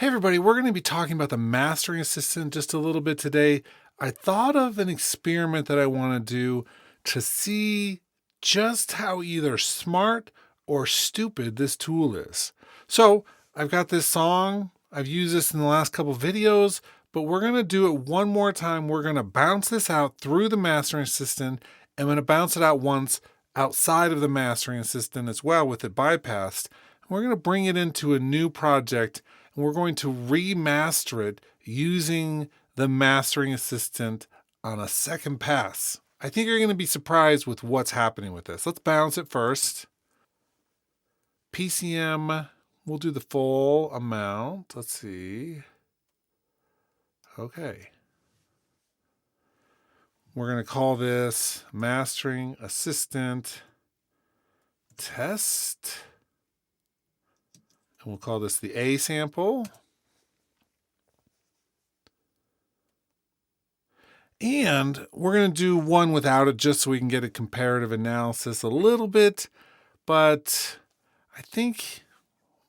Hey everybody, we're going to be talking about the Mastering Assistant just a little bit today. I thought of an experiment that I want to do to see just how either smart or stupid this tool is. So I've got this song. I've used this in the last couple videos, but we're going to do it one more time. We're going to bounce this out through the Mastering Assistant. I'm going to bounce it out once outside of the Mastering Assistant as well with it bypassed. We're going to bring it into a new project and we're going to remaster it using the Mastering Assistant on a second pass. I think you're going to be surprised with what's happening with this. Let's bounce it first. PCM, we'll do the full amount. Let's see. Okay. We're going to call this Mastering Assistant Test. And we'll call this the A sample. And we're going to do one without it just so we can get a comparative analysis a little bit. But I think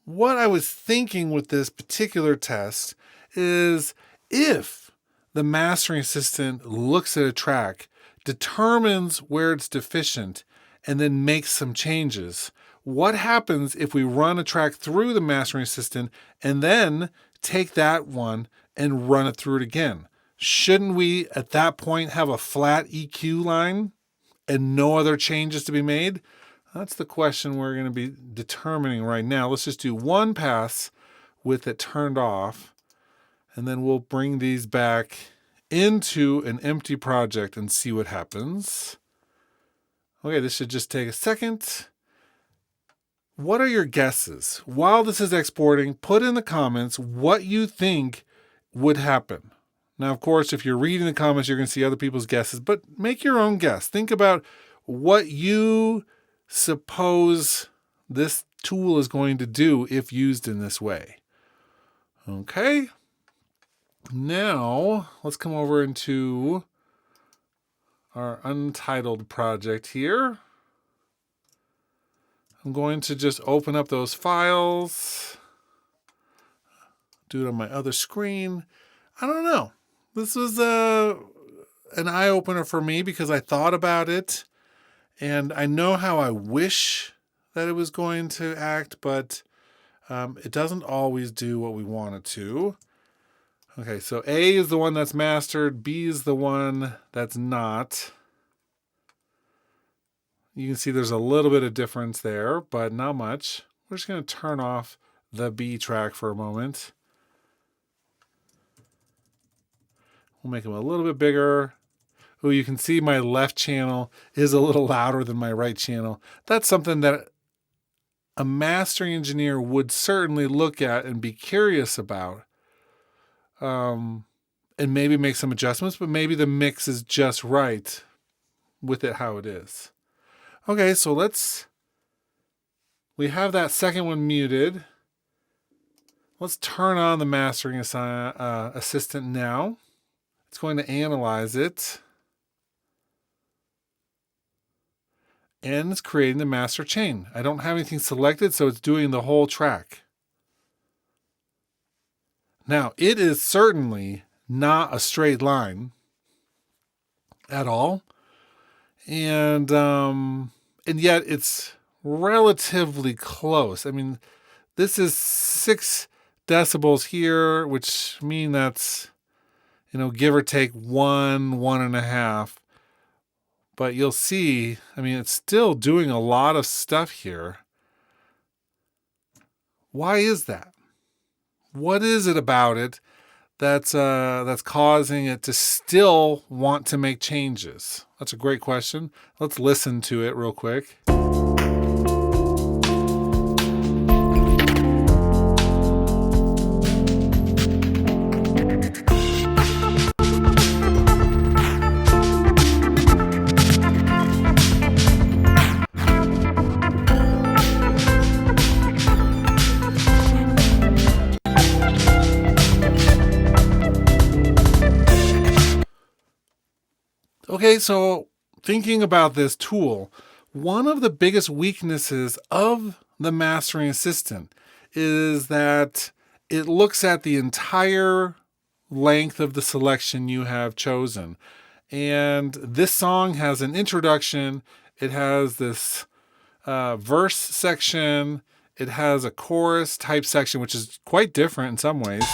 what I was thinking with this particular test is if the Mastering Assistant looks at a track, determines where it's deficient, and then makes some changes, what happens if we run a track through the Mastering Assistant and then take that one and run it through it again? Shouldn't we at that point have a flat EQ line and no other changes to be made? That's the question we're going to be determining right now. Let's just do one pass with it turned off, and then we'll bring these back into an empty project and see what happens. Okay, this should just take a second. What are your guesses? While this is exporting, put in the comments what you think would happen. Now, of course, if you're reading the comments, you're going to see other people's guesses, but make your own guess. Think about what you suppose this tool is going to do if used in this way. Okay. Now, let's come over into our untitled project here. I'm going to just open up those files, do it on my other screen. I don't know. This was an eye-opener for me because I thought about it, and I know how I wish that it was going to act, but it doesn't always do what we want it to. Okay, so A is the one that's mastered, B is the one that's not. You can see there's a little bit of difference there, but not much. We're just going to turn off the B track for a moment. We'll make them a little bit bigger. Oh, you can see my left channel is a little louder than my right channel. That's something that a mastering engineer would certainly look at and be curious about. And maybe make some adjustments, but maybe the mix is just right with it how it is. Okay, so we have that second one muted. Let's turn on the Mastering Assistant now. It's going to analyze it. And it's creating the master chain. I don't have anything selected, so it's doing the whole track. Now, it is certainly not a straight line at all. And yet it's relatively close. I mean, this is 6 decibels here, which mean that's, give or take 1.5. But you'll see, it's still doing a lot of stuff here. Why is that? What is it about it that's causing it to still want to make changes? That's a great question. Let's listen to it real quick. Okay, so thinking about this tool, one of the biggest weaknesses of the Mastering Assistant is that it looks at the entire length of the selection you have chosen. And this song has an introduction. It has this verse section. It has a chorus type section, which is quite different in some ways.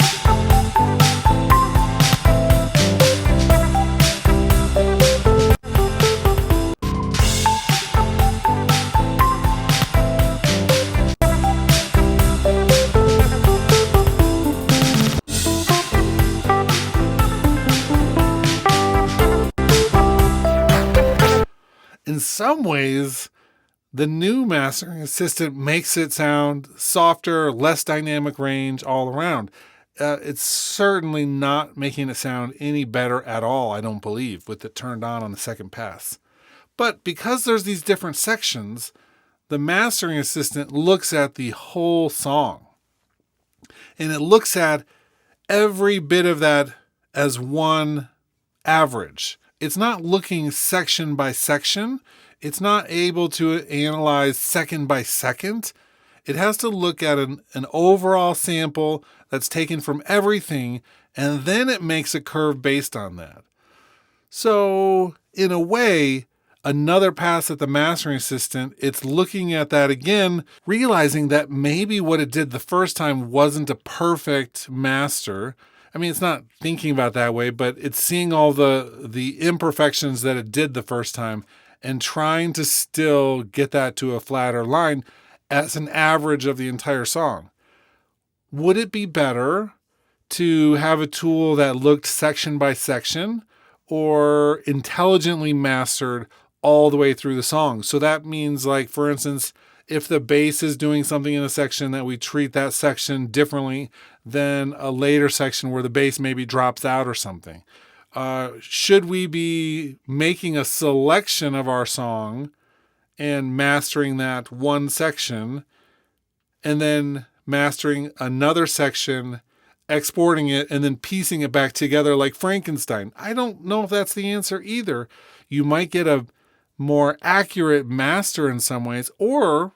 In some ways, the new Mastering Assistant makes it sound softer, less dynamic range all around. It's certainly not making it sound any better at all, I don't believe, with it turned on the second pass. But because there's these different sections, the Mastering Assistant looks at the whole song. And it looks at every bit of that as one average. It's not looking section by section. It's not able to analyze second by second. It has to look at an overall sample that's taken from everything, and then it makes a curve based on that. So, in a way, another pass at the Mastering Assistant, it's looking at that again, realizing that maybe what it did the first time wasn't a perfect master. I mean, it's not thinking about it that way, but it's seeing all the imperfections that it did the first time and trying to still get that to a flatter line as an average of the entire song. Would it be better to have a tool that looked section by section or intelligently mastered all the way through the song? So that means, like, for instance, if the bass is doing something in a section, that we treat that section differently than a later section where the bass maybe drops out or something. Should we be making a selection of our song and mastering that one section and then mastering another section, exporting it, and then piecing it back together like Frankenstein? I don't know if that's the answer either. You might get a more accurate master in some ways, or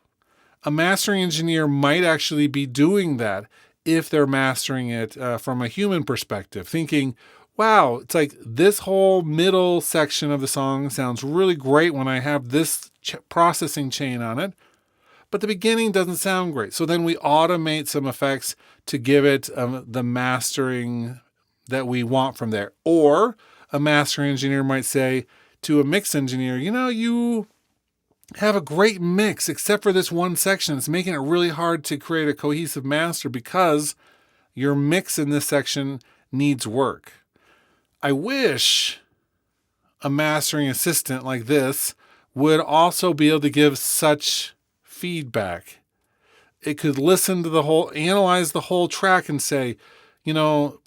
a mastering engineer might actually be doing that if they're mastering it from a human perspective, thinking, wow, it's like this whole middle section of the song sounds really great when I have this processing chain on it, but the beginning doesn't sound great. So then we automate some effects to give it the mastering that we want from there. Or a mastering engineer might say to a mix engineer, you have a great mix except for this one section. It's making it really hard to create a cohesive master because your mix in this section needs work. I wish a mastering assistant like this would also be able to give such feedback. It could listen to analyze the whole track and say, from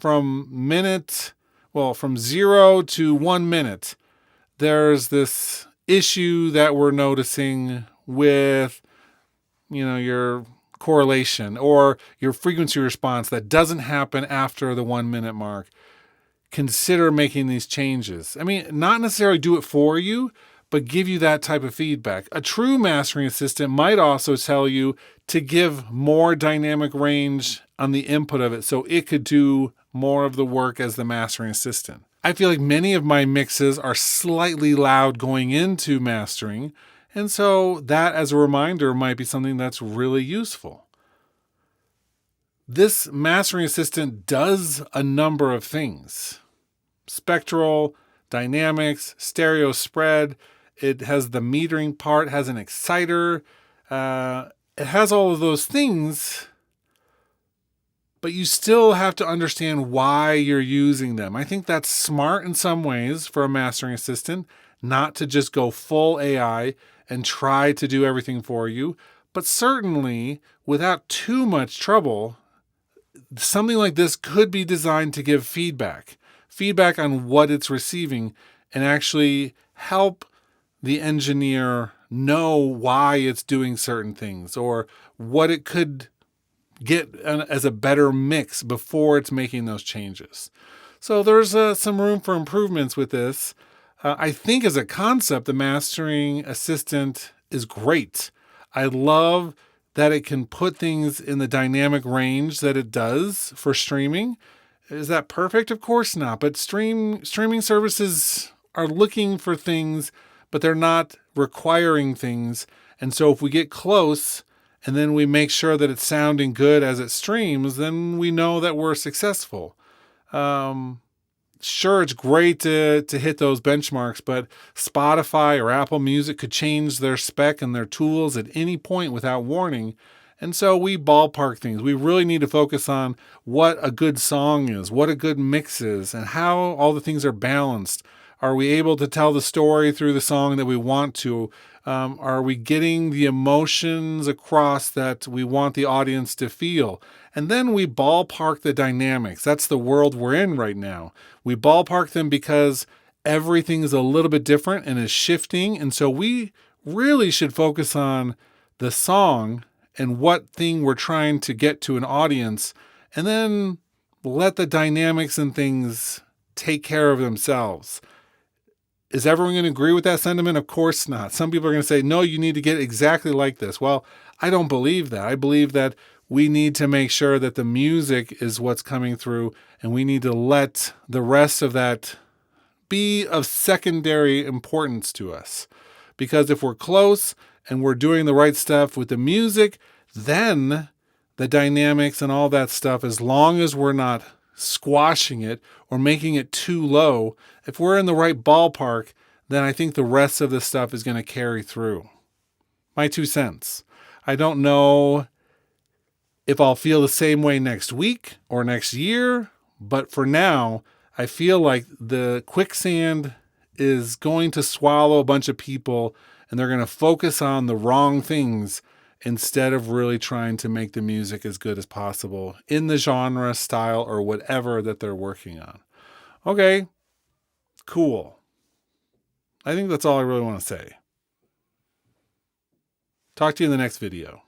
0 to 1 minute, there's this issue that we're noticing with, your correlation or your frequency response that doesn't happen after the 1 minute mark. Consider making these changes. I mean, not necessarily do it for you, but give you that type of feedback. A true mastering assistant might also tell you to give more dynamic range on the input of it so it could do more of the work as the mastering assistant. I feel like many of my mixes are slightly loud going into mastering, and so that as a reminder might be something that's really useful. This mastering assistant does a number of things. Spectral, dynamics, stereo spread. It has the metering part, has an exciter. It has all of those things, but you still have to understand why you're using them. I think that's smart in some ways for a mastering assistant, not to just go full AI and try to do everything for you, but certainly without too much trouble, something like this could be designed to give feedback on what it's receiving and actually help the engineer know why it's doing certain things or what it could get as a better mix before it's making those changes. So there's some room for improvements with this. I think as a concept, the mastering assistant is great. I love that it can put things in the dynamic range that it does for streaming. Is that perfect? Of course not. But streaming services are looking for things, but they're not requiring things. And so if we get close and then we make sure that it's sounding good as it streams, then we know that we're successful. Sure, it's great to hit those benchmarks, but Spotify or Apple Music could change their spec and their tools at any point without warning. And so we ballpark things. We really need to focus on what a good song is, what a good mix is, and how all the things are balanced. Are we able to tell the story through the song that we want to? Are we getting the emotions across that we want the audience to feel? And then we ballpark the dynamics. That's the world we're in right now. We ballpark them because everything is a little bit different and is shifting. And so we really should focus on the song and what thing we're trying to get to an audience, and then let the dynamics and things take care of themselves. Is everyone going to agree with that sentiment? Of course not. Some people are going to say, no, you need to get exactly like this. Well, I don't believe that. I believe that we need to make sure that the music is what's coming through, and we need to let the rest of that be of secondary importance to us. Because if we're close and we're doing the right stuff with the music, then the dynamics and all that stuff, as long as we're not squashing it or making it too low, if we're in the right ballpark, then I think the rest of the stuff is going to carry through. My 2 cents. I don't know if I'll feel the same way next week or next year, but for now, I feel like the quicksand is going to swallow a bunch of people, and they're going to focus on the wrong things instead of really trying to make the music as good as possible in the genre, style, or whatever that they're working on. Okay, cool. I think that's all I really want to say. Talk to you in the next video.